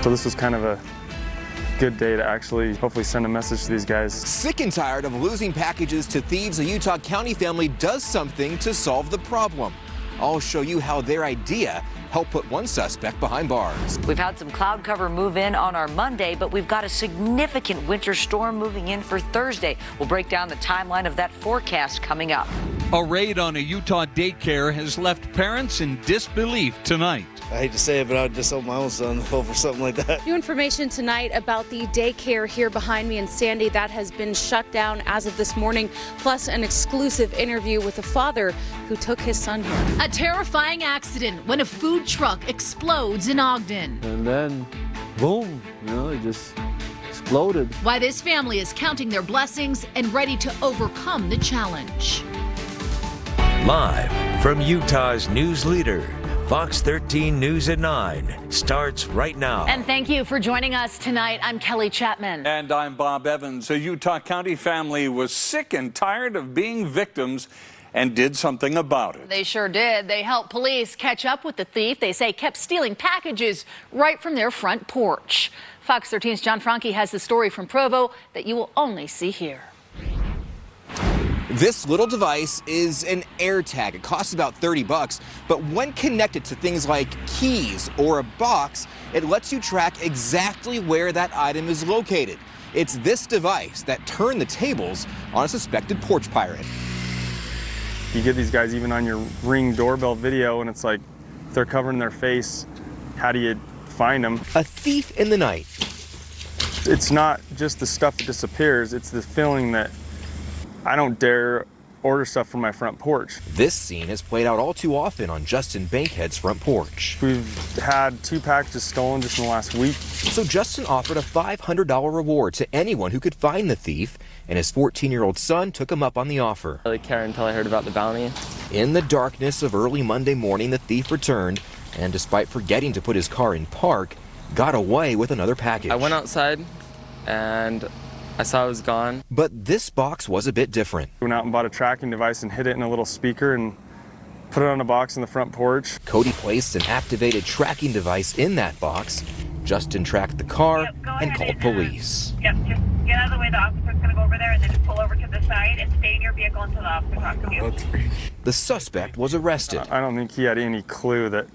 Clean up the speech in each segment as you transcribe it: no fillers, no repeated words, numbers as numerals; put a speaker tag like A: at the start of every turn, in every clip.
A: So this was kind of a good day to actually hopefully send a message to these guys.
B: Sick and tired of losing packages to thieves, a Utah County family does something to solve the problem. I'll show you how their idea helped put one suspect behind bars.
C: We've had some cloud cover move in on our Monday, but we've got a significant winter storm moving in for Thursday. We'll break down the timeline of that forecast coming up.
D: A raid on a Utah daycare has left parents in disbelief tonight.
E: I hate to say it, but I would just hope my own son fell for something like that.
F: New information tonight about the daycare here behind me in Sandy that has been shut down as of this morning, plus an exclusive interview with a father who took his son here.
G: A terrifying accident when a food truck explodes in Ogden.
H: And then, boom, it just exploded.
G: Why this family is counting their blessings and ready to overcome the challenge.
I: Live from Utah's news leader, Fox 13 News at 9 starts right now.
G: And thank you for joining us tonight. I'm Kelly Chapman.
J: And I'm Bob Evans. A Utah County family was sick and tired of being victims and did something about it.
G: They sure did. They helped police catch up with the thief they say kept stealing packages right from their front porch. Fox 13's John Franke has the story from Provo that you will only see here.
B: This little device is an AirTag. It costs about $30, but when connected to things like keys or a box, it lets you track exactly where that item is located. It's this device that turned the tables on a suspected porch pirate.
A: You get these guys even on your Ring doorbell video, and it's like they're covering their face. How do you find them?
B: A thief in the night.
A: It's not just the stuff that disappears, it's the feeling that I don't dare order stuff from my front porch.
B: This scene has played out all too often on Justin Bankhead's front porch.
A: We've had 2 packages stolen just in the last week.
B: So Justin offered a $500 reward to anyone who could find the thief, and his 14-year-old son took him up on the offer.
H: I didn't care until I heard about the bounty.
B: In the darkness of early Monday morning, the thief returned, and despite forgetting to put his car in park, got away with another package.
H: I went outside and I saw it was gone.
B: But this box was a bit different.
A: Went out and bought a tracking device and hid it in a little speaker and put it on a box in the front porch.
B: Cody placed an activated tracking device in that box. Justin tracked the car and called police.
K: Yep, just get out of the way. The officer's going to go over there and then just pull over to the side and stay in your vehicle until the officer talks to you.
B: The suspect was arrested.
A: I don't think he had any clue that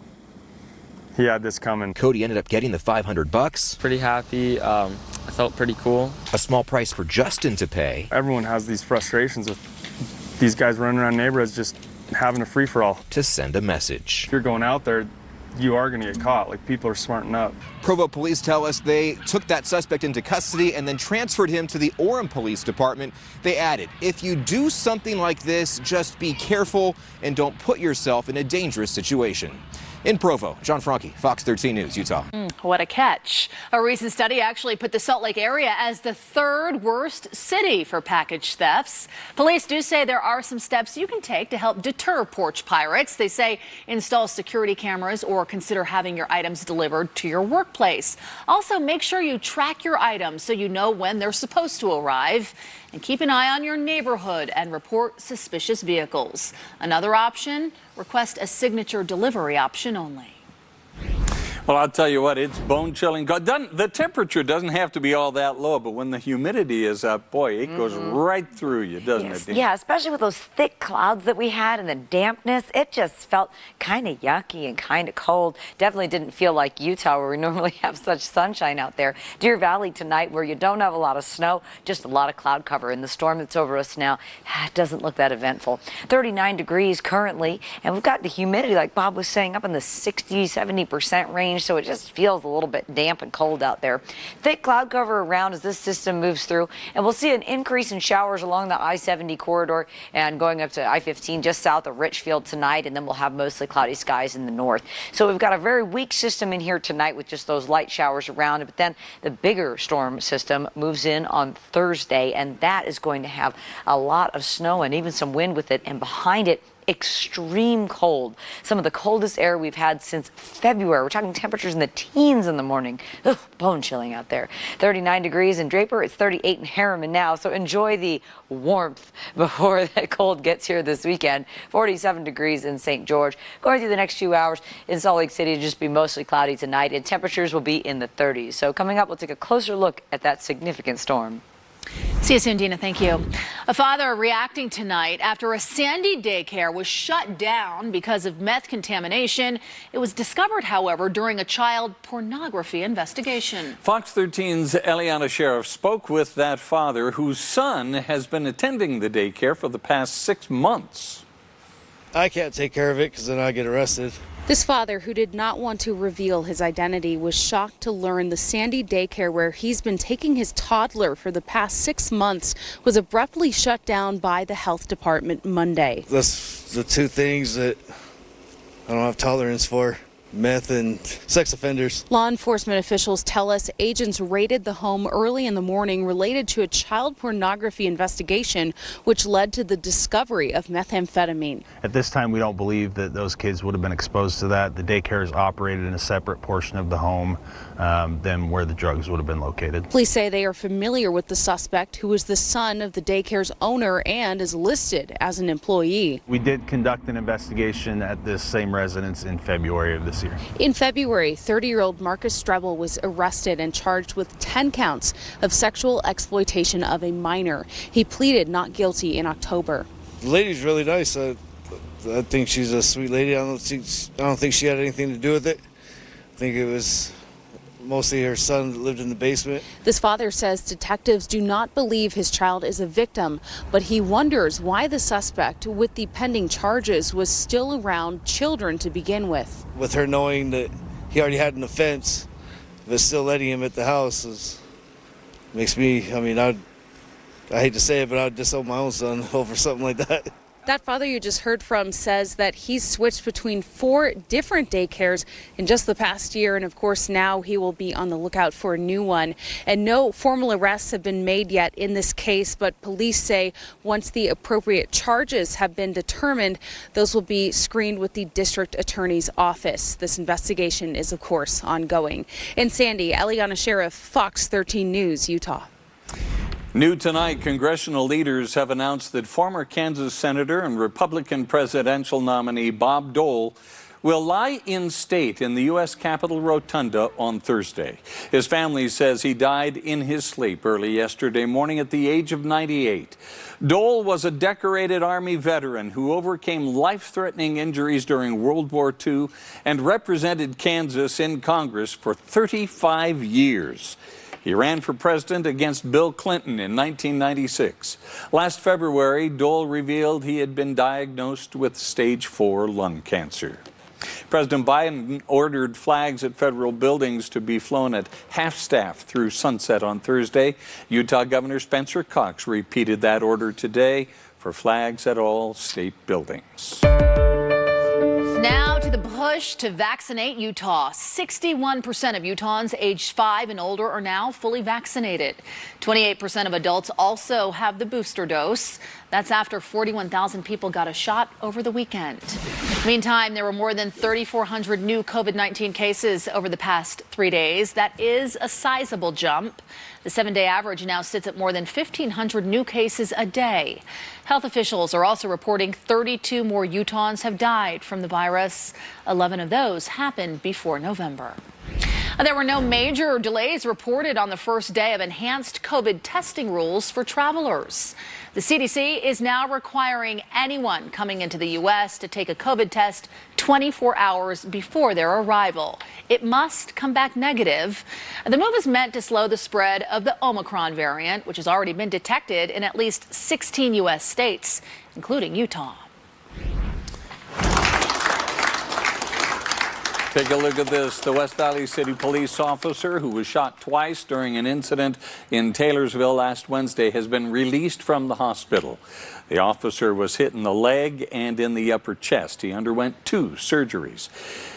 A: he had this coming.
B: Cody ended up getting the $500.
H: Pretty happy. I felt pretty cool.
B: A small price for Justin to pay.
A: Everyone has these frustrations with these guys running around neighborhoods just having a free-for-all.
B: To send a message.
A: If you're going out there, you are going to get caught. Like, people are smarting up.
B: Provo police tell us they took that suspect into custody and then transferred him to the Orem Police Department. They added, if you do something like this, just be careful and don't put yourself in a dangerous situation. In Provo, John Franke, Fox 13 News, Utah.
G: What a catch. A recent study actually put the Salt Lake area as the 3rd worst city for package thefts. Police do say there are some steps you can take to help deter porch pirates. They say install security cameras or consider having your items delivered to your workplace. Also, make sure you track your items so you know when they're supposed to arrive. And keep an eye on your neighborhood and report suspicious vehicles. Another option, request a signature delivery option only.
J: Well, I'll tell you what, it's bone-chilling. The temperature doesn't have to be all that low, but when the humidity is up, boy, it goes right through you, doesn't it?
C: Yeah, especially with those thick clouds that we had and the dampness. It just felt kind of yucky and kind of cold. Definitely didn't feel like Utah, where we normally have such sunshine out there. Deer Valley tonight, where you don't have a lot of snow, just a lot of cloud cover. And the storm that's over us now, it doesn't look that eventful. 39 degrees currently, and we've got the humidity, like Bob was saying, up in the 60-70% range. So it just feels a little bit damp and cold out there. Thick cloud cover around as this system moves through, and we'll see an increase in showers along the I-70 corridor and going up to I-15 just south of Richfield tonight, and then we'll have mostly cloudy skies in the north. So we've got a very weak system in here tonight with just those light showers around it, but then the bigger storm system moves in on Thursday, and that is going to have a lot of snow and even some wind with it, and behind it, extreme cold. Some of the coldest air we've had since February. We're talking temperatures in the teens in the morning. Ugh, bone chilling out there. 39 degrees in Draper. It's 38 in Harriman now. So enjoy the warmth before that cold gets here this weekend. 47 degrees in St. George. Going through the next few hours in Salt Lake City, it'll just be mostly cloudy tonight, and temperatures will be in the 30s. So coming up, we'll take a closer look at that significant storm.
G: See you soon, Dina. Thank you. A father reacting tonight after a Sandy daycare was shut down because of meth contamination. It was discovered, however, during a child pornography investigation.
J: Fox 13's Eliana Sheriff spoke with that father whose son has been attending the daycare for the past 6 months.
E: I can't take care of it because then I get arrested.
F: This father, who did not want to reveal his identity, was shocked to learn the Sandy daycare where he's been taking his toddler for the past 6 months was abruptly shut down by the health department Monday.
E: That's the two things that I don't have tolerance for: meth and sex offenders.
F: Law enforcement officials tell us agents raided the home early in the morning related to a child pornography investigation, which led to the discovery of methamphetamine.
L: At this time, we don't believe that those kids would have been exposed to that. The daycare is operated in a separate portion of the home than where the drugs would have been located.
F: Police say they are familiar with the suspect, who is the son of the daycare's owner and is listed as an employee.
L: We did conduct an investigation at this same residence in February of this year.
F: In February, 30-year-old Marcus Strebel was arrested and charged with 10 counts of sexual exploitation of a minor. He pleaded not guilty in October.
E: The lady's really nice. I think she's a sweet lady. I don't think she had anything to do with it. I think it was mostly her son that lived in the basement.
F: This father says detectives do not believe his child is a victim, but he wonders why the suspect, with the pending charges, was still around children to begin with.
E: With her knowing that he already had an offense, but still letting him at the house makes me, I hate to say it, but I would disown my own son over something like that.
F: That father you just heard from says that he's switched between 4 different daycares in just the past year, and of course now he will be on the lookout for a new one. And no formal arrests have been made yet in this case, but police say once the appropriate charges have been determined, those will be screened with the district attorney's office. This investigation is of course ongoing. In Sandy, Eliana Sheriff, Fox 13 News, Utah.
J: New tonight, congressional leaders have announced that former Kansas Senator and Republican presidential nominee Bob Dole will lie in state in the U.S. Capitol Rotunda on Thursday. His family says he died in his sleep early yesterday morning at the age of 98. Dole was a decorated Army veteran who overcame life-threatening injuries during World War II and represented Kansas in Congress for 35 years. He ran for president against Bill Clinton in 1996. Last February, Dole revealed he had been diagnosed with stage 4 lung cancer. President Biden ordered flags at federal buildings to be flown at half-staff through sunset on Thursday. Utah Governor Spencer Cox repeated that order today for flags at all state buildings.
G: Now to the push to vaccinate Utah. 61% of Utahns aged 5 and older are now fully vaccinated. 28% of adults also have the booster dose. That's after 41,000 people got a shot over the weekend. Meantime, there were more than 3,400 new COVID-19 cases over the past 3 days. That is a sizable jump. The 7-day average now sits at more than 1,500 new cases a day. Health officials are also reporting 32 more Utahns have died from the virus. 11 of those happened before November. There were no major delays reported on the first day of enhanced COVID testing rules for travelers. The CDC is now requiring anyone coming into the U.S. to take a COVID test 24 hours before their arrival. It must come back negative. The move is meant to slow the spread of the Omicron variant, which has already been detected in at least 16 U.S. states, including Utah.
J: Take a look at this. The West Valley City police officer who was shot twice during an incident in Taylorsville last Wednesday has been released from the hospital. The officer was hit in the leg and in the upper chest. He underwent 2 surgeries.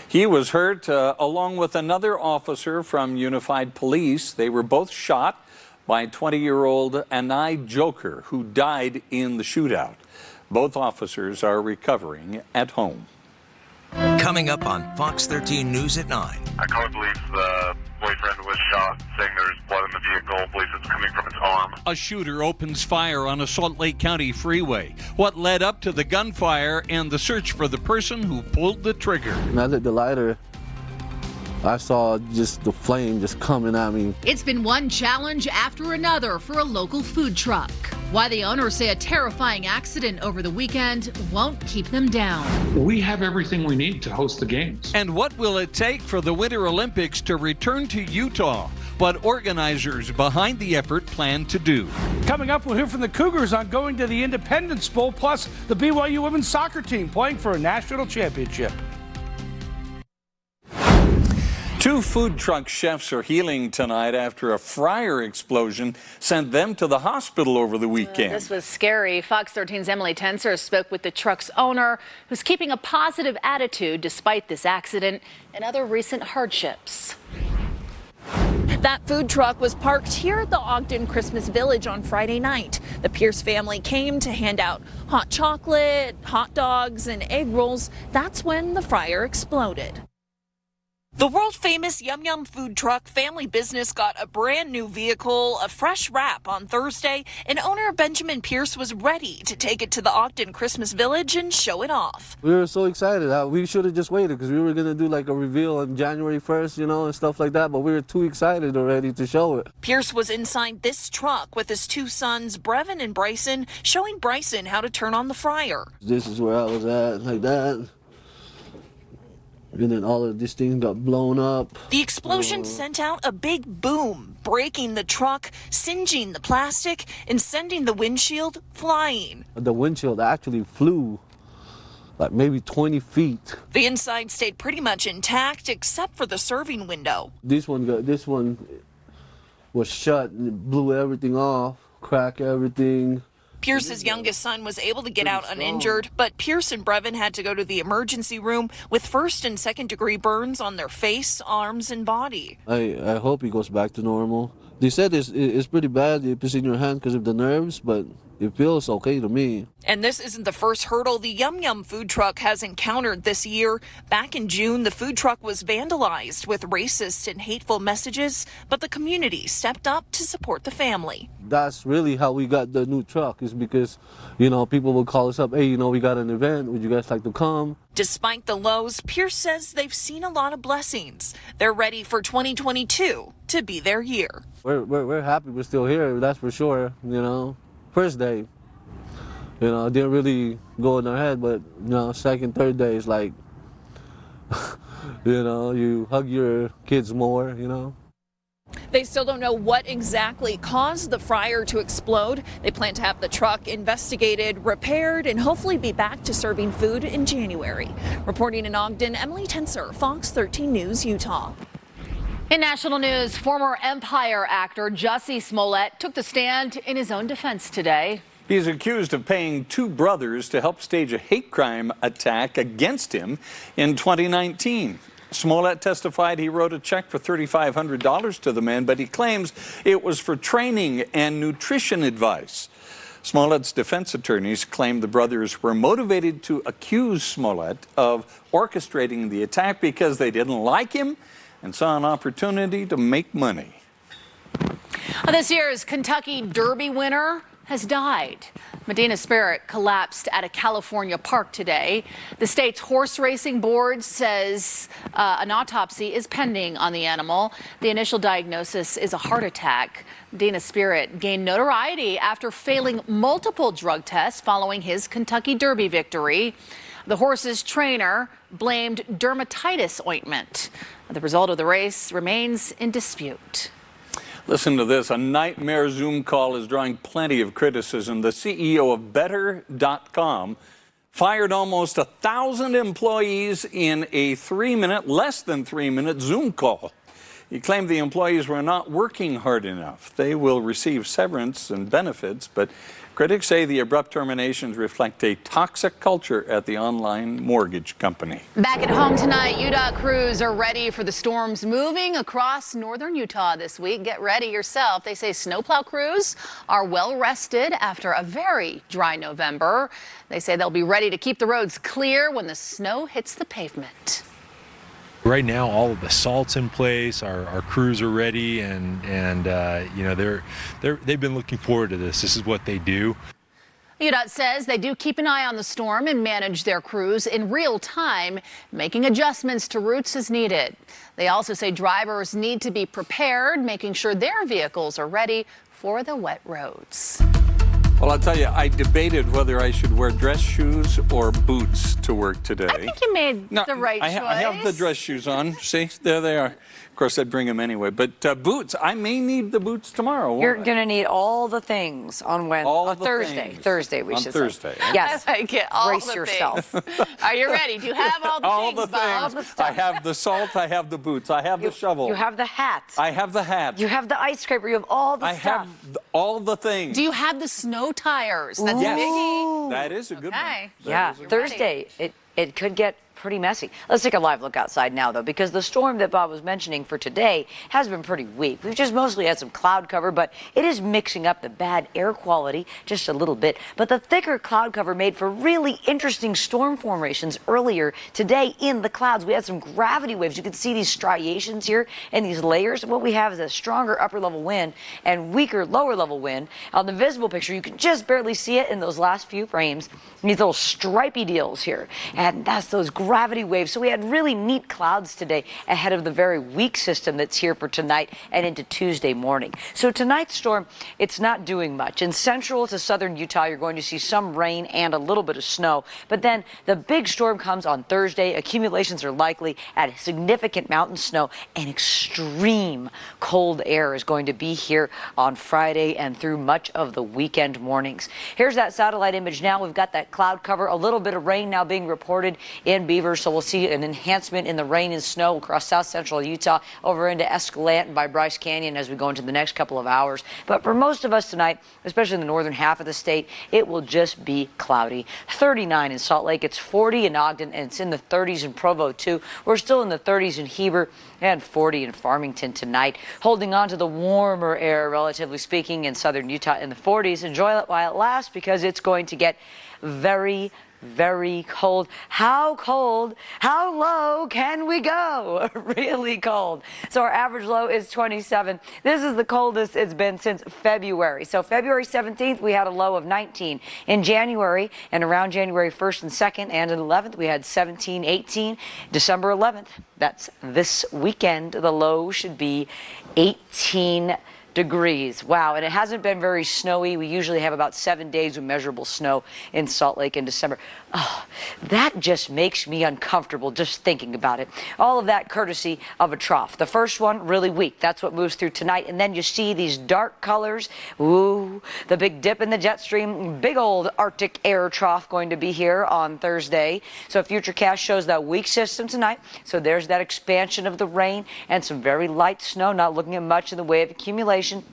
J: He was hurt along with another officer from Unified Police. They were both shot by 20-year-old Anai Joker, who died in the shootout. Both officers are recovering at home.
I: Coming up on Fox 13 News at 9.
M: I can't believe the boyfriend was shot, saying there's blood in the vehicle. Believes it's coming from his arm.
D: A shooter opens fire on a Salt Lake County freeway. What led up to the gunfire and the search for the person who pulled the trigger.
H: When I lit the lighter, I saw just the flame just coming at me.
N: It's been one challenge after another for a local food truck. Why the owners say a terrifying accident over the weekend won't keep them down.
O: We have everything we need to host the games.
D: And what will it take for the Winter Olympics to return to Utah? What organizers behind the effort plan to do.
P: Coming up, we'll hear from the Cougars on going to the Independence Bowl, plus the BYU women's soccer team playing for a national championship.
J: 2 food truck chefs are healing tonight after a fryer explosion sent them to the hospital over the weekend.
G: This was scary. Fox 13's Emily Tenser spoke with the truck's owner, who's keeping a positive attitude despite this accident and other recent hardships.
Q: That food truck was parked here at the Ogden Christmas Village on Friday night. The Pierce family came to hand out hot chocolate, hot dogs, and egg rolls. That's when the fryer exploded. The world-famous Yum Yum food truck family business got a brand new vehicle, a fresh wrap on Thursday, and owner Benjamin Pierce was ready to take it to the Ogden Christmas Village and show it off.
H: We were so excited. We should have just waited because we were going to do like a reveal on January 1st, you know, and stuff like that, but we were too excited already to show it.
Q: Pierce was inside this truck with his 2 sons, Brevin and Bryson, showing Bryson how to turn on the fryer.
H: This is where I was at, like that. And then all of this thing got blown up.
Q: The explosion sent out a big boom, breaking the truck, singeing the plastic, and sending the windshield flying.
H: The windshield actually flew like maybe 20 feet.
Q: The inside stayed pretty much intact except for the serving window.
H: This one was shut and it blew everything off, cracked everything.
Q: Pierce's youngest son was able to get out uninjured, but Pierce and Brevin had to go to the emergency room with 1st and 2nd degree burns on their face, arms, and body.
H: I hope he goes back to normal. They said it's pretty bad if it's in your hand because of the nerves, but it feels okay to me.
Q: And this isn't the first hurdle the Yum Yum food truck has encountered this year. Back in June, the food truck was vandalized with racist and hateful messages, but the community stepped up to support the family.
H: That's really how we got the new truck, is because, you know, people would call us up, hey, you know, we got an event, would you guys like to come?
Q: Despite the lows, Pierce says they've seen a lot of blessings. They're ready for 2022 to be their year.
H: We're happy we're still here, that's for sure, you know. First day, you know, it didn't really go in our head, but, you know, 2nd, 3rd day is like, you know, you hug your kids more, you know.
Q: They still don't know what exactly caused the fryer to explode. They plan to have the truck investigated, repaired, and hopefully be back to serving food in January. Reporting in Ogden, Emily Tenser, Fox 13 News, Utah.
G: In national news, former Empire actor Jussie Smollett took the stand in his own defense today.
J: He's accused of paying 2 brothers to help stage a hate crime attack against him in 2019. Smollett testified he wrote a check for $3,500 to the men, but he claims it was for training and nutrition advice. Smollett's defense attorneys claim the brothers were motivated to accuse Smollett of orchestrating the attack because they didn't like him and saw an opportunity to make money.
G: This year's Kentucky Derby winner has died. Medina Spirit collapsed at a California park today. The state's horse racing board says an autopsy is pending on the animal. The initial diagnosis is a heart attack. Medina Spirit gained notoriety after failing multiple drug tests following his Kentucky Derby victory. The horse's trainer blamed dermatitis ointment. The result of the race remains in dispute.
J: Listen to this. A nightmare Zoom call is drawing plenty of criticism. The CEO of Better.com fired almost 1,000 employees in a less than 3 minute Zoom call. He claimed the employees were not working hard enough. They will receive severance and benefits, but critics say the abrupt terminations reflect a toxic culture at the online mortgage company.
G: Back at home tonight, UDOT crews are ready for the storms moving across northern Utah this week. Get ready yourself. They say snowplow crews are well rested after a very dry November. They say they'll be ready to keep the roads clear when the snow hits the pavement.
R: Right now, all of the salt's in place. Our crews are ready, and you know they've been looking forward to this. This is what they do.
G: UDOT says they do keep an eye on the storm and manage their crews in real time, making adjustments to routes as needed. They also say drivers need to be prepared, making sure their vehicles are ready for the wet roads.
J: Well, I'll tell you, I debated whether I should wear dress shoes or boots to work today.
G: I think you made the right choice.
J: I have the dress shoes on. See, there they are. Of course, I'd bring them anyway. But boots, I may need the boots tomorrow.
C: You're going to need all the things on Thursday.
J: Things.
C: Thursday, we
J: on
C: should
J: Thursday.
C: say. Yes.
G: I like it. All
C: Brace
G: the
C: yourself.
G: Things. Are you ready? Do you have all the
J: all
G: things,
J: the
G: Bob?
J: things. I have the salt. I have the boots. I have the shovel.
C: You have the hat.
J: I have the hat.
C: You have the ice scraper. You have all the stuff.
J: I have all the things.
G: Do you have the snow tires? That's
J: yes.
G: a biggie.
J: That is a good one.
C: Yeah, Thursday, it could get pretty messy. Let's take a live look outside now, though, because the storm that Bob was mentioning for today has been pretty weak. We've just mostly had some cloud cover, but it is mixing up the bad air quality just a little bit. But the thicker cloud cover made for really interesting storm formations earlier today in the clouds. We had some gravity waves. You can see these striations here and these layers. What we have is a stronger upper level wind and weaker lower level wind. On the visible picture, you can just barely see it in those last few frames. These little stripy deals here. And that's those gravity waves. So we had really neat clouds today ahead of the very weak system that's here for tonight and into Tuesday morning. So tonight's storm, it's not doing much. In central to southern Utah, you're going to see some rain and a little bit of snow. But then the big storm comes on Thursday. Accumulations are likely at significant mountain snow, and extreme cold air is going to be here on Friday and through much of the weekend mornings. Here's that satellite image now. We've got that cloud cover, a little bit of rain now being reported in Beaver. So we'll see an enhancement in the rain and snow across south central Utah over into Escalante and by Bryce Canyon as we go into the next couple of hours. But for most of us tonight, especially in the northern half of the state, it will just be cloudy. 39 in Salt Lake, it's 40 in Ogden, and it's in the 30s in Provo too. We're still in the 30s in Heber and 40 in Farmington tonight. Holding on to the warmer air, relatively speaking, in southern Utah in the 40s. Enjoy it while it lasts, because it's going to get very cold. How cold? How low can we go? Really cold. So our average low is 27. This is the coldest it's been since February. So February 17th, we had a low of 19. In January, and around January 1st and 2nd and 11th, we had 17, 18. December 11th, that's this weekend, the low should be 18 degrees. Wow, and it hasn't been very snowy. We usually have about 7 days of measurable snow in Salt Lake in December. Oh, that just makes me uncomfortable just thinking about it. All of that courtesy of a trough. The first one, really weak. That's what moves through tonight. And then you see these dark colors. Ooh, the big dip in the jet stream. Big old Arctic air trough going to be here on Thursday. So Futurecast shows that weak system tonight. So there's that expansion of the rain and some very light snow. Not looking at much in the way of accumulation.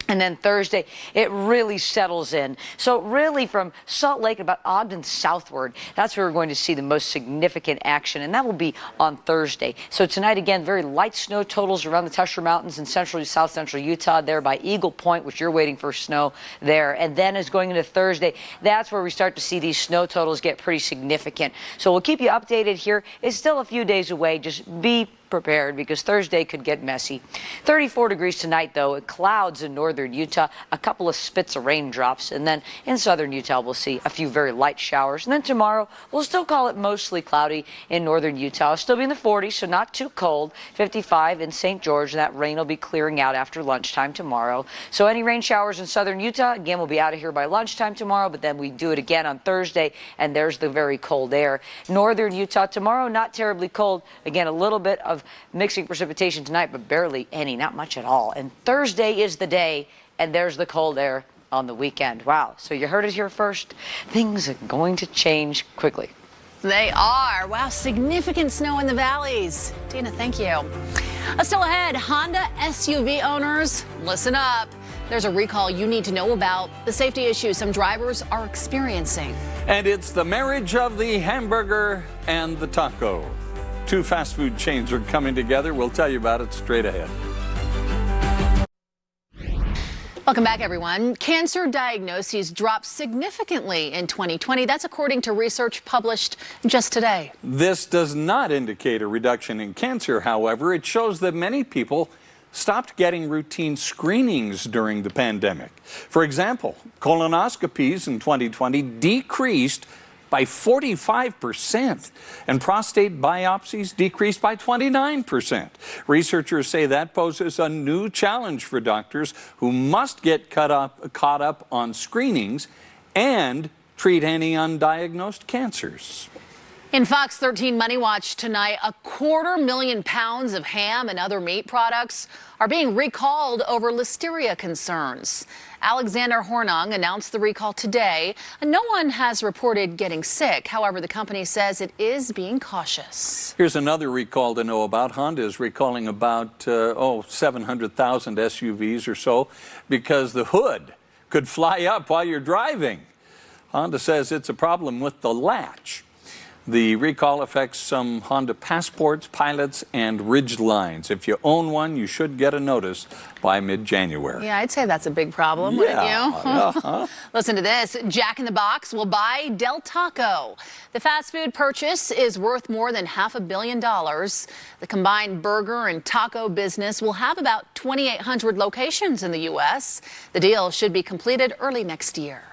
C: And then Thursday, it really settles in. So really from Salt Lake about Ogden southward, that's where we're going to see the most significant action, and that will be on Thursday. So tonight, again, very light snow totals around the Tusher Mountains in central south central Utah, there by Eagle Point, which you're waiting for snow there. And then as going into Thursday, that's where we start to see these snow totals get pretty significant. So we'll keep you updated here. It's still a few days away. Just be prepared, because Thursday could get messy. 34 degrees tonight, though. Clouds in northern Utah, a couple of spits of raindrops, and then in southern Utah we'll see a few very light showers. And then tomorrow we'll still call it mostly cloudy in northern Utah. It'll still be in the 40s, so not too cold. 55 in St. George, and that rain will be clearing out after lunchtime tomorrow. So any rain showers in southern Utah, again, we'll be out of here by lunchtime tomorrow, but then we do it again on Thursday, and there's the very cold air. Northern Utah tomorrow, not terribly cold. Again, a little bit of mixing precipitation tonight, but barely any, not much at all. And Thursday is the day, and there's the cold air on the weekend. Wow. So you heard it here first. Things are going to change quickly.
G: They are. Wow, significant snow in the valleys. Tina, thank you. Still ahead, Honda SUV owners, listen up. There's a recall you need to know about, the safety issues some drivers are experiencing.
J: And it's the marriage of the hamburger and the taco. Two fast food chains are coming together. We'll tell you about it straight ahead.
G: Welcome back, everyone. Cancer diagnoses dropped significantly in 2020. That's according to research published just today.
J: This does not indicate a reduction in cancer, however. It shows that many people stopped getting routine screenings during the pandemic. For example, colonoscopies in 2020 decreased by 45%, and prostate biopsies decreased by 29%. Researchers say that poses a new challenge for doctors who must get caught up on screenings and treat any undiagnosed cancers.
G: In Fox 13 Money Watch tonight, 250,000 pounds of ham and other meat products are being recalled over listeria concerns. Alexander Hornung announced the recall today. No one has reported getting sick. However, the company says it is being cautious.
J: Here's another recall to know about. Honda is recalling about 700,000 SUVs or so because the hood could fly up while you're driving. Honda says it's a problem with the latch. The recall affects some Honda Passports, Pilots, and Ridgelines. If you own one, you should get a notice by mid-January.
G: Yeah, I'd say that's a big problem,
J: Yeah,
G: wouldn't you?
J: uh-huh.
G: Listen to this. Jack in the Box will buy Del Taco. The fast food purchase is worth more than $500 million. The combined burger and taco business will have about 2,800 locations in the U.S. The deal should be completed early next year.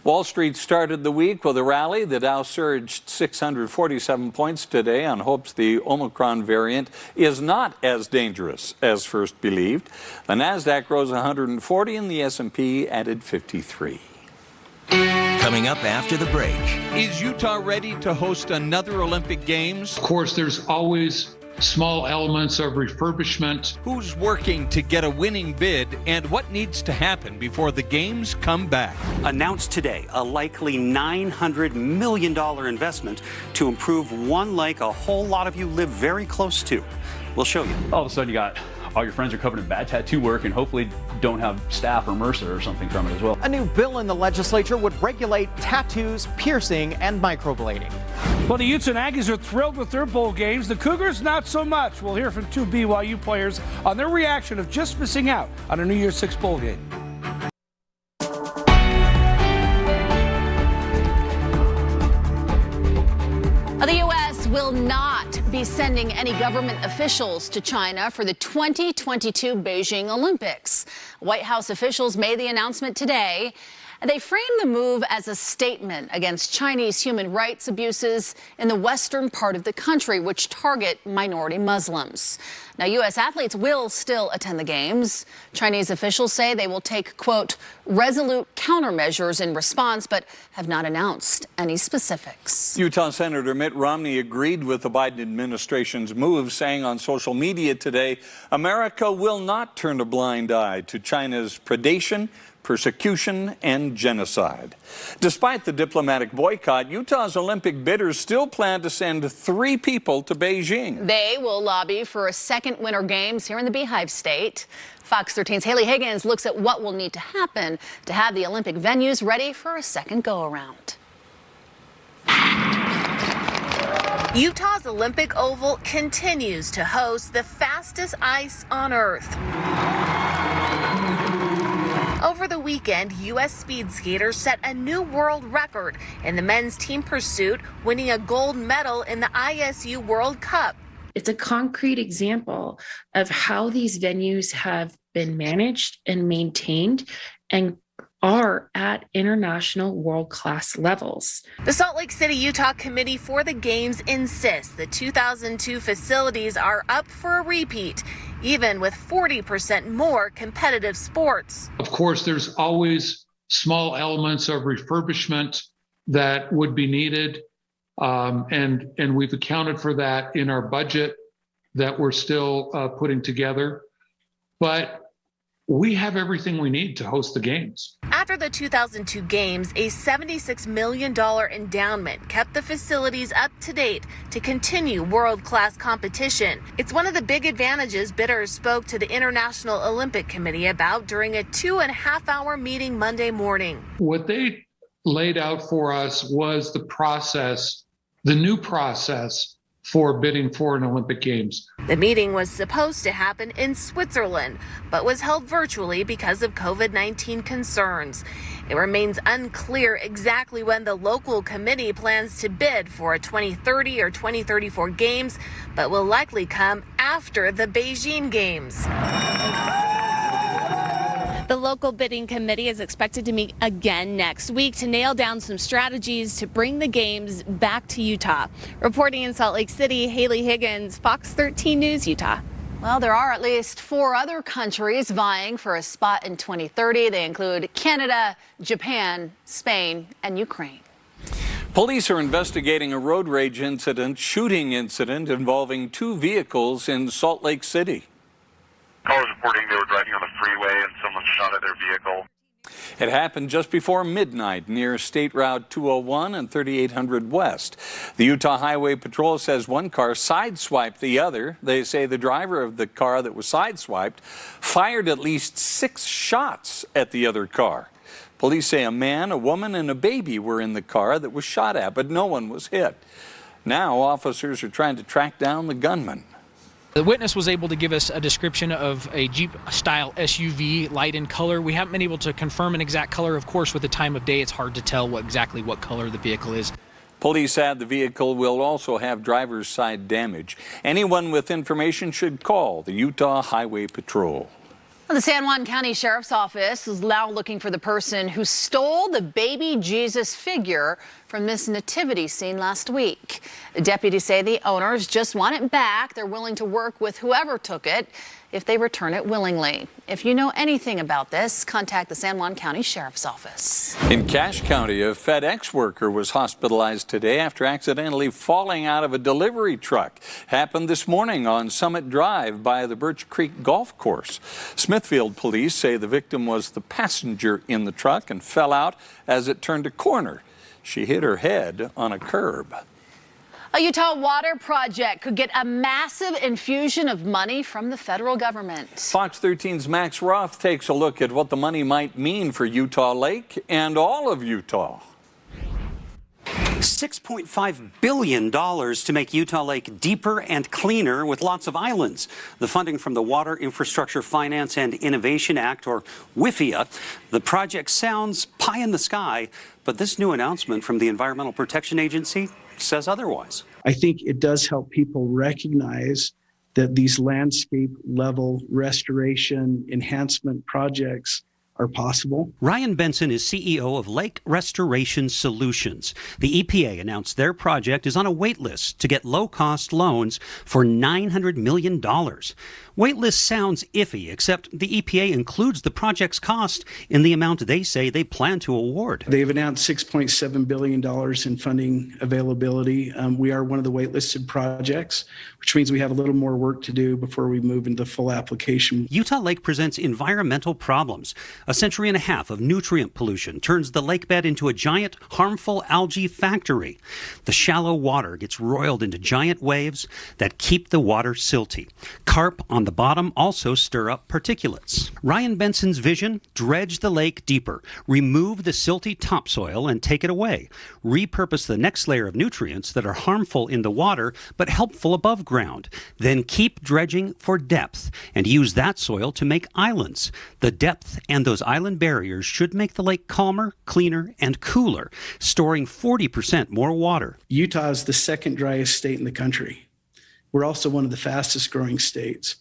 J: Wall Street started the week with a rally. The Dow surged 647 points today on hopes the Omicron variant is not as dangerous as first believed. The Nasdaq rose 140 and the S&P added 53.
I: Coming up after the break.
D: Is Utah ready to host another Olympic Games?
O: Of course, there's always small elements of refurbishment.
D: Who's working to get a winning bid, and what needs to happen before the games come back?
S: Announced today a likely $900 million investment to improve one lake a whole lot of you live very close to. We'll show you.
T: All of a sudden you got all your friends are covered in bad tattoo work and hopefully don't have staph or MRSA or something from it as well.
U: A new bill in the legislature would regulate tattoos, piercing, and microblading.
P: Well, the Utes and Aggies are thrilled with their bowl games. The Cougars, not so much. We'll hear from two BYU players on their reaction of just missing out on a New Year's Six bowl game.
G: The U.S. will not be sending any government officials to China for the 2022 Beijing Olympics. White House officials made the announcement today. They framed the move as a statement against Chinese human rights abuses in the western part of the country, which target minority Muslims. Now, U.S. athletes will still attend the games. Chinese officials say they will take, quote, resolute countermeasures in response, but have not announced any specifics.
J: Utah Senator Mitt Romney agreed with the Biden administration's move, saying on social media today, America will not turn a blind eye to China's predation, persecution, and genocide. Despite the diplomatic boycott, Utah's Olympic bidders still plan to send 3 people to Beijing.
G: They will lobby for a second Winter Games here in the Beehive State. Fox 13's Haley Higgins looks at what will need to happen to have the Olympic venues ready for a second go-around.
V: Utah's Olympic Oval continues to host the fastest ice on Earth. Over the weekend, U.S. speed skaters set a new world record in the men's team pursuit, winning a gold medal in the ISU World Cup.
W: It's a concrete example of how these venues have been managed and maintained and are at international world-class levels.
V: The Salt Lake City, Utah Committee for the Games insists the 2002 facilities are up for a repeat, even with 40% more competitive sports.
O: Of course, there's always small elements of refurbishment that would be needed, and we've accounted for that in our budget that we're still putting together. But we have everything we need to host the games.
V: After the 2002 games, a $76 million endowment kept the facilities up to date to continue world-class competition. It's one of the big advantages bidders spoke to the International Olympic Committee about during a 2.5-hour meeting Monday morning.
O: What they laid out for us was the process, the new process for bidding for an Olympic Games.
V: The meeting was supposed to happen in Switzerland, but was held virtually because of COVID-19 concerns. It remains unclear exactly when the local committee plans to bid for a 2030 or 2034 games, but will likely come after the Beijing Games.
A: The local bidding committee is expected to meet again next week to nail down some strategies to bring the games back to Utah. Reporting in Salt Lake City, Haley Higgins, Fox 13 News, Utah.
G: Well, there are at least 4 other countries vying for a spot in 2030. They include Canada, Japan, Spain, and Ukraine.
J: Police are investigating a road rage shooting incident involving 2 vehicles in Salt Lake City.
M: Callers reporting they were driving on the freeway and someone shot at their vehicle.
J: It happened just before midnight near State Route 201 and 3800 West. The Utah Highway Patrol says one car sideswiped the other. They say the driver of the car that was sideswiped fired at least 6 shots at the other car. Police say a man, a woman, and a baby were in the car that was shot at, but no one was hit. Now officers are trying to track down the gunman.
B: The witness was able to give us a description of a Jeep-style SUV, light in color. We haven't been able to confirm an exact color. Of course, with the time of day, it's hard to tell exactly what color the vehicle is.
J: Police add the vehicle will also have driver's side damage. Anyone with information should call the Utah Highway Patrol.
G: Well, the San Juan County Sheriff's Office is now looking for the person who stole the baby Jesus figure from this nativity scene last week. The deputies say the owners just want it back. They're willing to work with whoever took it if they return it willingly. If you know anything about this, contact the San Juan County Sheriff's Office.
J: In Cache County, a FedEx worker was hospitalized today after accidentally falling out of a delivery truck. Happened this morning on Summit Drive by the Birch Creek Golf Course. Smithfield police say the victim was the passenger in the truck and fell out as it turned a corner. She hit her head on a curb.
G: A Utah water project could get a massive infusion of money from the federal government.
J: Fox 13's Max Roth takes a look at what the money might mean for Utah Lake and all of Utah.
S: $6.5 billion to make Utah Lake deeper and cleaner with lots of islands. The funding from the Water Infrastructure Finance and Innovation Act, or WIFIA. The project sounds pie in the sky, but this new announcement from the Environmental Protection Agency says otherwise.
K: I think it does help people recognize that these landscape level restoration enhancement projects are possible.
S: Ryan Benson is CEO of Lake Restoration Solutions. The EPA announced their project is on a wait list to get low-cost loans for $900 million. Waitlist sounds iffy, except the EPA includes the project's cost in the amount they say they plan to award.
K: They've announced $6.7 billion in funding availability. We are one of the waitlisted projects, which means we have a little more work to do before we move into full application.
S: Utah Lake presents environmental problems. A century and a half of nutrient pollution turns the lake bed into a giant, harmful algae factory. The shallow water gets roiled into giant waves that keep the water silty. Carp on the bottom also stir up particulates. Ryan Benson's vision: dredge the lake deeper, remove the silty topsoil and take it away, repurpose the next layer of nutrients that are harmful in the water but helpful above ground, then keep dredging for depth and use that soil to make islands. The depth and those island barriers should make the lake calmer, cleaner, and cooler, storing 40% more water.
K: Utah is the second driest state in the country. We're also one of the fastest growing states.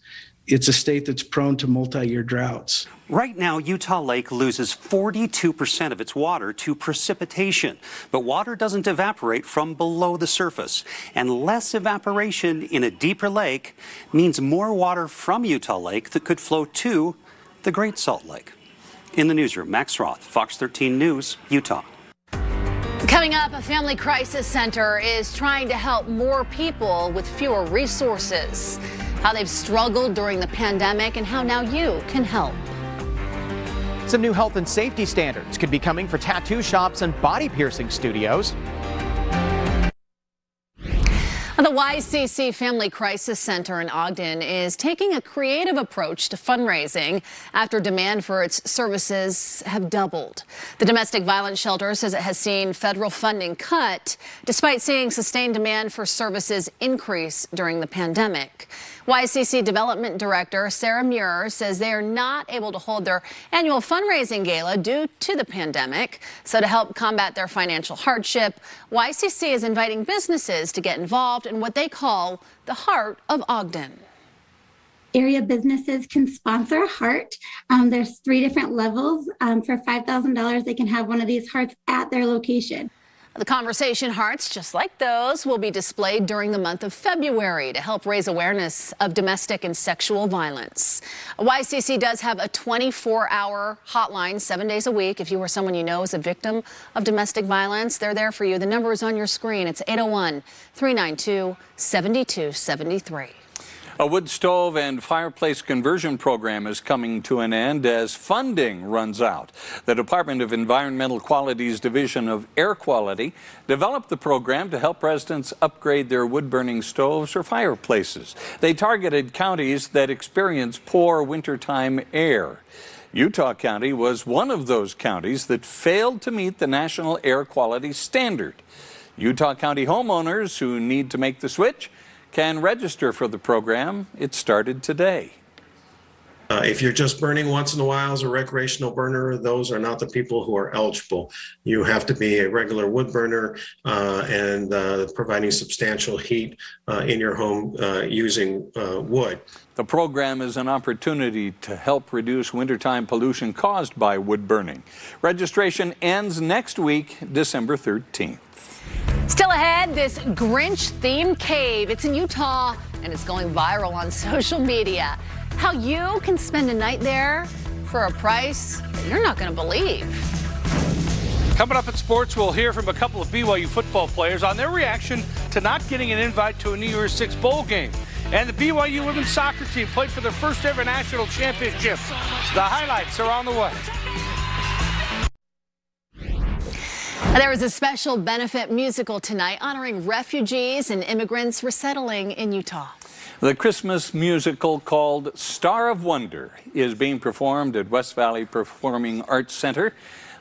K: It's a state that's prone to multi-year droughts.
S: Right now, Utah Lake loses 42% of its water to precipitation. But water doesn't evaporate from below the surface. And less evaporation in a deeper lake means more water from Utah Lake that could flow to the Great Salt Lake. In the newsroom, Max Roth, Fox 13 News, Utah.
G: Coming up, a family crisis center is trying to help more people with fewer resources. How they've struggled during the pandemic and how now you can help.
U: Some new health and safety standards could be coming for tattoo shops and body piercing studios.
G: The YCC Family Crisis Center in Ogden is taking a creative approach to fundraising after demand for its services have doubled. The domestic violence shelter says it has seen federal funding cut despite seeing sustained demand for services increase during the pandemic. YCC Development Director Sarah Muir says they are not able to hold their annual fundraising gala due to the pandemic. So to help combat their financial hardship, YCC is inviting businesses to get involved in what they call the Heart of Ogden.
E: Area businesses can sponsor a heart. There's 3 different levels. For $5,000, they can have one of these hearts at their location.
G: The conversation hearts, just like those, will be displayed during the month of February to help raise awareness of domestic and sexual violence. YCC does have a 24-hour hotline 7 days a week. If you or someone you know is a victim of domestic violence, they're there for you. The number is on your screen. It's 801-392-7273.
J: A wood stove and fireplace conversion program is coming to an end as funding runs out. The Department of Environmental Quality's Division of Air Quality developed the program to help residents upgrade their wood-burning stoves or fireplaces. They targeted counties that experience poor wintertime air. Utah County was one of those counties that failed to meet the National Air Quality Standard. Utah County homeowners who need to make the switch can register for the program. It started today.
F: If you're just burning once in a while as a recreational burner, those are not the people who are eligible. You have to be a regular wood burner and providing substantial heat in your home using wood.
J: The program is an opportunity to help reduce wintertime pollution caused by wood burning. Registration ends next week, December 13th.
G: Still ahead, this Grinch-themed cave. It's in Utah, and it's going viral on social media. How you can spend a night there for a price that you're not going to believe.
P: Coming up in sports, we'll hear from a couple of BYU football players on their reaction to not getting an invite to a New Year's Six bowl game. And the BYU women's soccer team played for their first ever national championship. The highlights are on the way.
G: There was a special benefit musical tonight honoring refugees and immigrants resettling in Utah.
J: The Christmas musical called Star of Wonder is being performed at West Valley Performing Arts Center.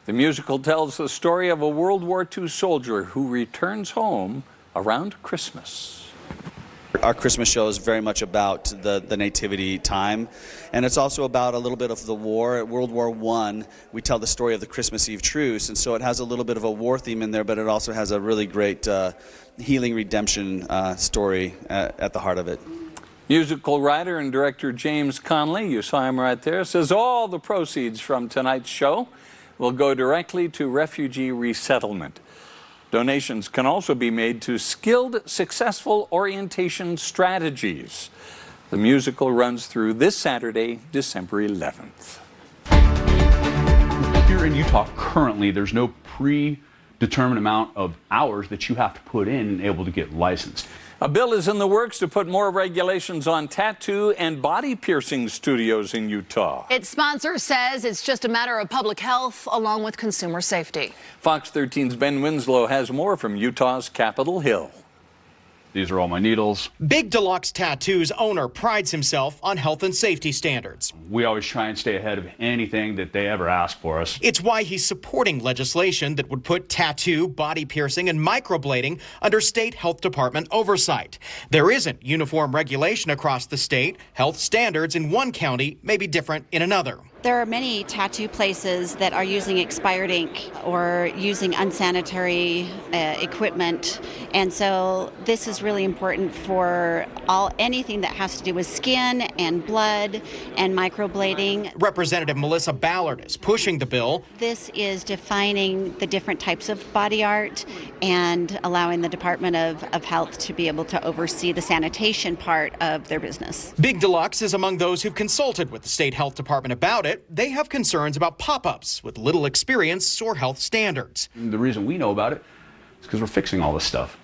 J: The musical tells the story of a World War II soldier who returns home around Christmas.
L: Our Christmas show is very much about the nativity time, and it's also about a little bit of the war. At World War I, we tell the story of the Christmas Eve truce, and so it has a little bit of a war theme in there, but it also has a really great healing redemption story at the heart of it.
J: Musical writer and director James Conley, you saw him right there, says all the proceeds from tonight's show will go directly to refugee resettlement. Donations can also be made to Skilled Successful Orientation Strategies. The musical runs through this Saturday, December 11th.
T: Here in Utah, currently, there's no predetermined amount of hours that you have to put in and able to get licensed.
J: A bill is in the works to put more regulations on tattoo and body piercing studios in Utah.
G: Its sponsor says it's just a matter of public health along with consumer safety.
J: Fox 13's Ben Winslow has more from Utah's Capitol Hill.
T: These are all my needles.
U: Big Deluxe Tattoo's owner prides himself on health and safety standards.
T: We always try and stay ahead of anything that they ever ask for us.
U: It's why he's supporting legislation that would put tattoo, body piercing, and microblading under state health department oversight. There isn't uniform regulation across the state. Health standards in one county may be different in another.
X: There are many tattoo places that are using expired ink or using unsanitary equipment, and so this is really important for anything that has to do with skin and blood and microblading.
U: Representative Melissa Ballard is pushing the bill.
X: This is defining the different types of body art and allowing the Department of Health to be able to oversee the sanitation part of their business.
U: Big Deluxe is among those who've consulted with the state health department about it. They have concerns about pop-ups with little experience or health standards.
T: The reason we know about it is because we're fixing all this stuff.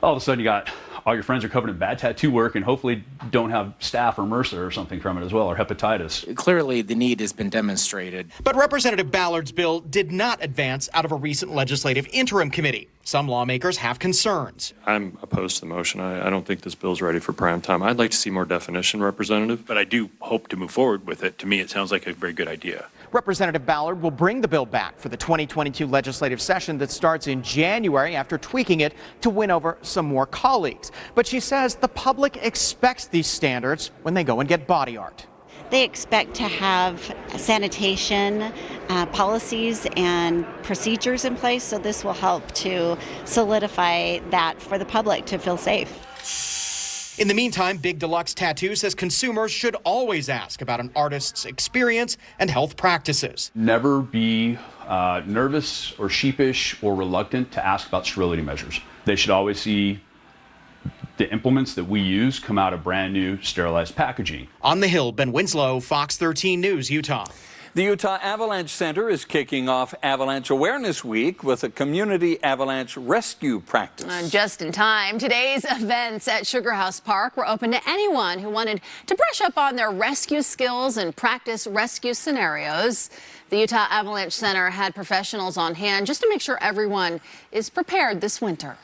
T: All of a sudden you got all your friends are covered in bad tattoo work and hopefully don't have staph or MRSA or something from it as well, or hepatitis.
H: Clearly, the need has been demonstrated.
U: But Representative Ballard's bill did not advance out of a recent legislative interim committee. Some lawmakers have concerns.
N: I'm opposed to the motion. I don't think this bill's ready for prime time. I'd like to see more definition, Representative, but I do hope to move forward with it. To me, it sounds like a very good idea.
U: Representative Ballard will bring the bill back for the 2022 legislative session that starts in January after tweaking it to win over some more colleagues. But she says the public expects these standards when they go and get body art.
X: They expect to have sanitation policies and procedures in place, so this will help to solidify that for the public to feel safe.
U: In the meantime, Big Deluxe Tattoo says consumers should always ask about an artist's experience and health practices.
T: Never be nervous or sheepish or reluctant to ask about sterility measures. They should always see the implements that we use come out of brand new sterilized packaging.
U: On the Hill, Ben Winslow, Fox 13 News, Utah.
J: The Utah Avalanche Center is kicking off Avalanche Awareness Week with a community avalanche rescue practice.
G: Just in time, today's events at Sugar House Park were open to anyone who wanted to brush up on their rescue skills and practice rescue scenarios. The Utah Avalanche Center had professionals on hand just to make sure everyone is prepared this winter.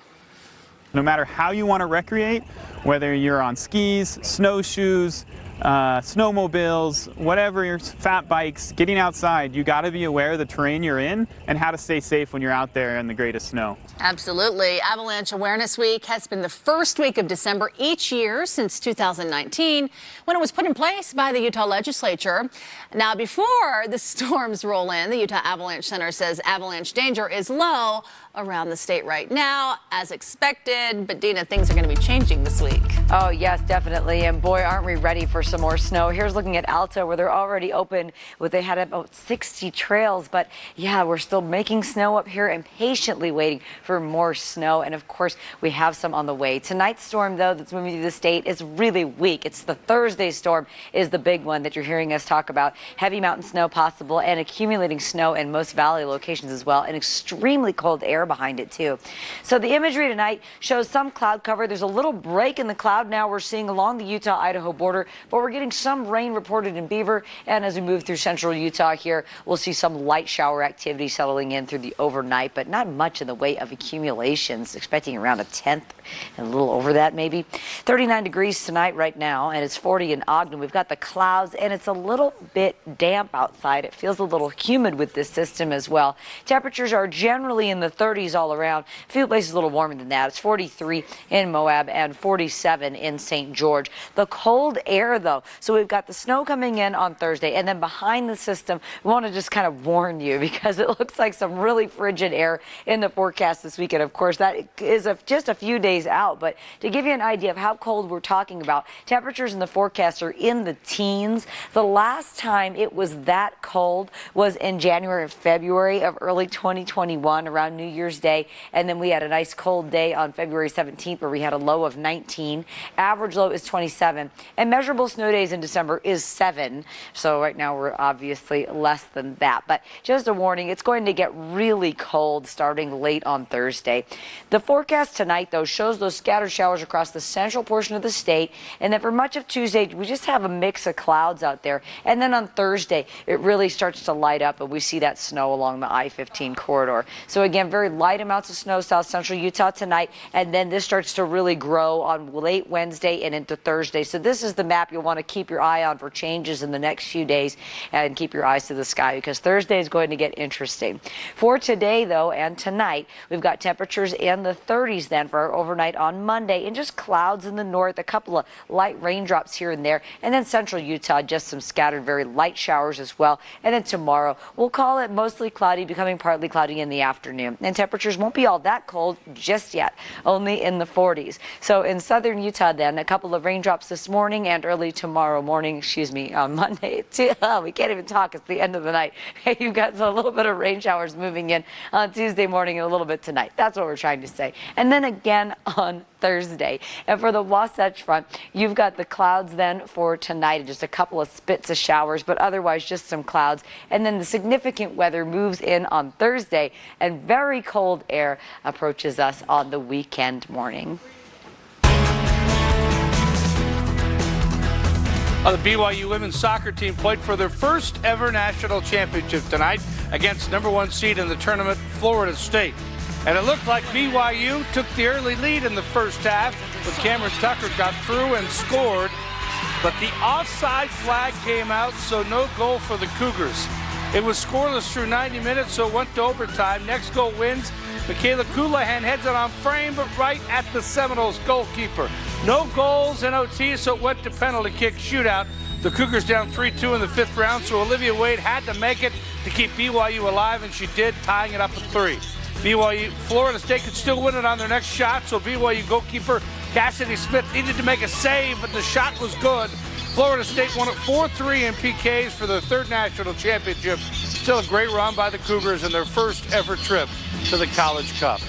Q: No matter how you want to recreate, whether you're on skis, snowshoes, snowmobiles, whatever, your fat bikes, getting outside, you got to be aware of the terrain you're in and how to stay safe when you're out there in the greatest snow.
G: Absolutely. Avalanche Awareness Week has been the first week of December each year since 2019, when it was put in place by the Utah legislature. Now, before the storms roll in, the Utah Avalanche Center says avalanche danger is low around the state right now, as expected. But Dina, things are going to be changing this week.
C: Oh, yes, definitely. And boy, aren't we ready for some more snow. Here's looking at Alta, where they're already open. They had about 60 trails. But yeah, we're still making snow up here and patiently waiting for more snow. And of course, we have some on the way. Tonight's storm, though, that's moving through the state is really weak. It's the Thursday storm is the big one that you're hearing us talk about. Heavy mountain snow possible and accumulating snow in most valley locations as well. And extremely cold air behind it, too. So the imagery tonight shows some cloud cover. There's a little break in the cloud now we're seeing along the Utah-Idaho border, but we're getting some rain reported in Beaver. And as we move through central Utah here, we'll see some light shower activity settling in through the overnight, but not much in the way of accumulations, expecting around a tenth and a little over that maybe. 39 degrees tonight right now, and it's 40 in Ogden. We've got the clouds, and it's a little bit damp outside. It feels a little humid with this system as well. Temperatures are generally in the 30s all around. A few places a little warmer than that. It's 43 in Moab and 47 in St. George. The cold air, though, so we've got the snow coming in on Thursday, and then behind the system, we want to just kind of warn you because it looks like some really frigid air in the forecast this weekend. Of course, that is just a few days out, but to give you an idea of how cold we're talking about, temperatures in the forecast are in the teens. The last time it was that cold was in January and February of early 2021 around New Year's Day, and then we had a nice cold day on February 17th where we had a low of 19. Average low is 27, and measurable snow days in December is 7. So right now we're obviously less than that, but just a warning, it's going to get really cold starting late on Thursday. The forecast tonight, though, shows those scattered showers across the central portion of the state, and then for much of Tuesday, we just have a mix of clouds out there. And then on Thursday, it really starts to light up, and we see that snow along the I-15 corridor. So again, very light amounts of snow south central Utah tonight, and then this starts to really grow on late Wednesday and into Thursday. So this is the map you'll want to keep your eye on for changes in the next few days, and keep your eyes to the sky because Thursday is going to get interesting. For today, though, and tonight, we've got temperatures in the 30s then for our overnight on Monday, and just clouds in the north, a couple of light raindrops here and there, and then central Utah, just some scattered very light showers as well. And then tomorrow, we'll call it mostly cloudy, becoming partly cloudy in the afternoon. And temperatures won't be all that cold just yet, only in the 40s. So in southern Utah then, a couple of raindrops this morning and early tomorrow morning, on Monday. We can't even talk, it's the end of the night. You've got a little bit of rain showers moving in on Tuesday morning and a little bit tonight. That's what we're trying to say. And then again on Thursday. And for the Wasatch Front, you've got the clouds then for tonight, just a couple of spits of showers, but otherwise just some clouds. And then the significant weather moves in on Thursday, and very cold air approaches us on the weekend morning.
P: The BYU women's soccer team played for their first ever national championship tonight against number 1 seed in the tournament, Florida State. And it looked like BYU took the early lead in the first half, but Cameron Tucker got through and scored. But the offside flag came out, so no goal for the Cougars. It was scoreless through 90 minutes, so it went to overtime. Next goal wins. Michaela Colohan heads it on frame, but right at the Seminoles goalkeeper. No goals in OT, so it went to penalty kick shootout. The Cougars down 3-2 in the 5th round, so Olivia Wade had to make it to keep BYU alive, and she did, tying it up at 3. Florida State could still win it on their next shot, so BYU goalkeeper Cassidy Smith needed to make a save, but the shot was good. Florida State won it 4-3 in PKs for their 3rd national championship. Still a great run by the Cougars in their first ever trip to the College Cup.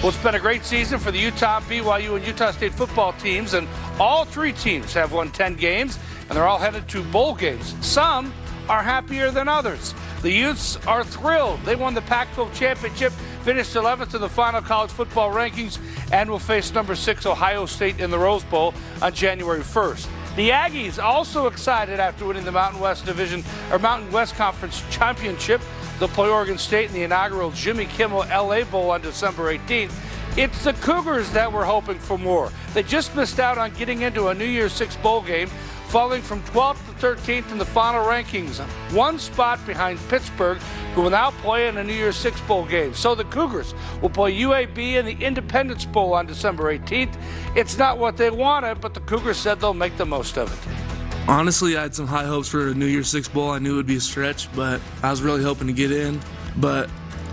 P: Well, it's been a great season for the Utah, BYU, and Utah State football teams, and all 3 teams have won 10 games, and they're all headed to bowl games. Some are happier than others. The Utes are thrilled. They won the Pac-12 championship, finished 11th in the final college football rankings, and will face number 6 Ohio State in the Rose Bowl on January 1st. The Aggies also excited after winning the Mountain West Conference championship. They'll play Oregon State in the inaugural Jimmy Kimmel LA Bowl on December 18th. It's the Cougars that were hoping for more. They just missed out on getting into a New Year's Six bowl game, falling from 12th to 13th in the final rankings, 1 spot behind Pittsburgh, who will now play in a New Year's Six bowl game. So the Cougars will play UAB in the Independence Bowl on December 18th. It's not what they wanted, but the Cougars said they'll make the most of it.
D: Honestly, I had some high hopes for a New Year's Six bowl. I knew it would be a stretch, but I was really hoping to get in. But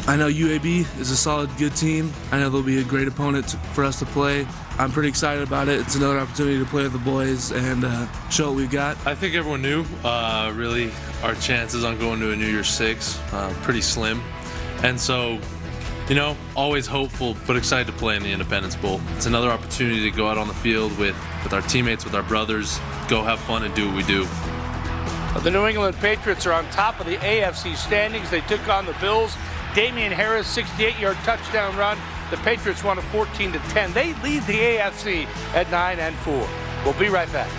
D: I know UAB is a solid, good team. I know they'll be a great opponent for us to play. I'm pretty excited about it. It's another opportunity to play with the boys and show what we've got.
I: I think everyone knew, really, our chances on going to a New Year's Six, pretty slim. And so, always hopeful, but excited to play in the Independence Bowl. It's another opportunity to go out on the field with our teammates, with our brothers, go have fun and do what we do.
P: The New England Patriots are on top of the AFC standings. They took on the Bills. Damian Harris, 68-yard touchdown run. The Patriots won it 14-10. They lead the AFC at 9-4. We'll be right back.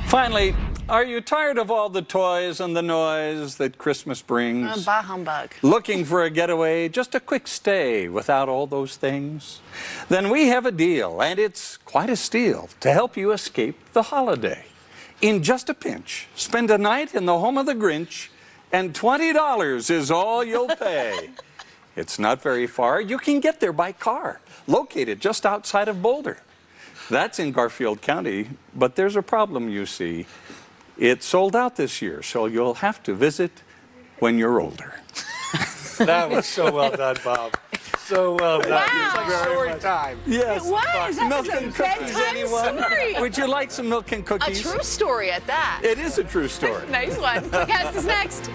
J: Finally, are you tired of all the toys and the noise that Christmas brings?
G: Bah humbug.
J: Looking for a getaway, just a quick stay without all those things? Then we have a deal, and it's quite a steal to help you escape the holiday. In just a pinch, spend a night in the home of the Grinch, and $20 is all you'll pay. It's not very far. You can get there by car, located just outside of Boulder. That's in Garfield County, but there's a problem, you see. It's sold out this year, so you'll have to visit when you're older. That was so well done, Bob. So well done.
G: Wow.
J: It's like story time. Yes.
G: It was. That
J: milk
G: was a
J: and cookies,
G: bedtime
J: anyone?
G: story.
J: Would you like some milk and
G: A
J: cookies?
G: true story at that.
J: It is a true story.
G: Nice one. Quickcast is next.